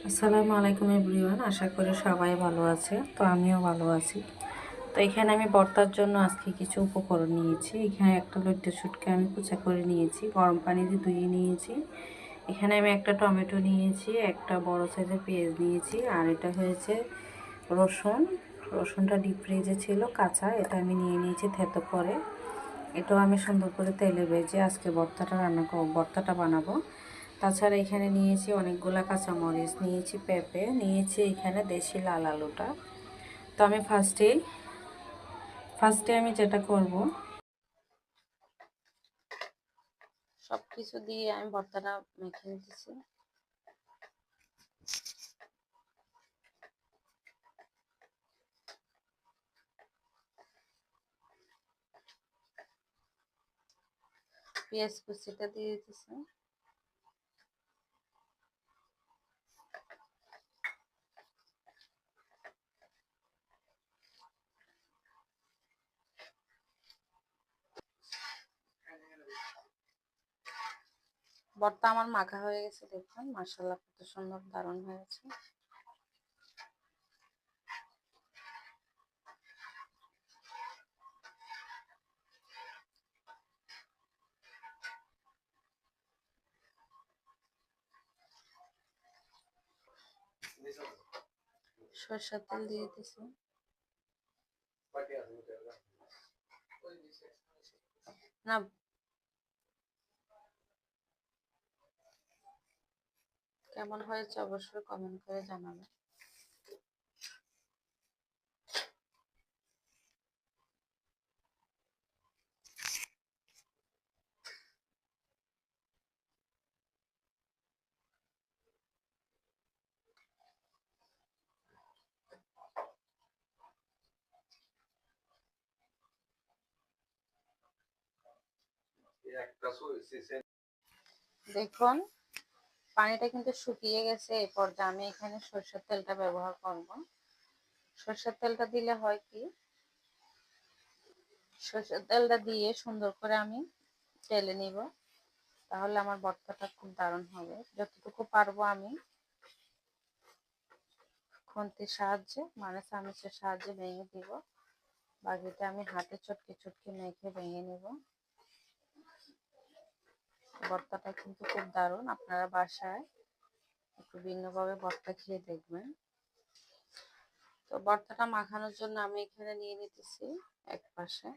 আসসালামু আলাইকুম এভরিওয়ান, আশা করি সবাই ভালো আছে। তো আমিও ভালো আছি। তো এখানে আমি ভর্তার জন্য আজকে কিছু উপকরণ নিয়েছি। এখানে একটা লইট্টা শুটকি আমি কুচা করে নিয়েছি, গরম পানি দিয়ে ধুয়ে নিয়েছি। এখানে আমি একটা টমেটো নিয়েছি, একটা বড় সাইজের পেঁয়াজ নিয়েছি, আর এটা হয়েছে রসুন। রসুনটা ডিপ ফ্রিজে ছিল কাঁচা, এটা আমি নিয়ে নিয়েছি থেতো করে। এটাও আমি সুন্দর করে তেলে ভেজে আজকে ভর্তাটা বানাবো। তাছাড়া এখানে নিয়েছি অনেকগুলা কাঁচামরিচ, নিয়েছি পেঁপে, নিয়েছি এখানে দেশি লাল আলুটা। তো আমি ফার্স্টে আমি যেটা করব, সব কিছু দিয়ে আমি ভর্তাটা মেখে নিতেছি। পেঁয়াজ কুচিটা দিয়ে দিতেছি। ভর্তা আমার মাখা হয়ে গেছে, দেখুন মাশাআল্লাহ কত সুন্দর দারুণ হয়েছে। সরষের তেল দিয়ে দিতেছি। না, কেমন হয়েছে অবশ্যই কমেন্ট করে জানাবেন। দেখুন পানিটা কিন্তু শুকিয়ে গেছে। এই পর্যায়ে আমি এখানে সরষের তেলটা ব্যবহার করব। সরষের তেলটা দিলে হয় কি, সরষের তেলটা দিয়ে সুন্দর করে আমি তেলে নিব, তাহলে আমার ভর্তাটা খুব দারুণ হবে। যতটুকু পারবো আমি খুন্তির সাহায্যে, মানে চামচের সাহায্যে ভেঙে দিব। বাকিটা আমি হাতে চটকে চটকে মেখে ভেঙে নিব। ভর্তাটা কিন্তু খুব দারুণ, আপনারা বাসায় একটু ভিন্নভাবে ভর্তা খেয়ে দেখবেন। তো ভর্তাটা মাখানোর জন্য আমি এখানে নিয়ে নিতেছি এক পাশে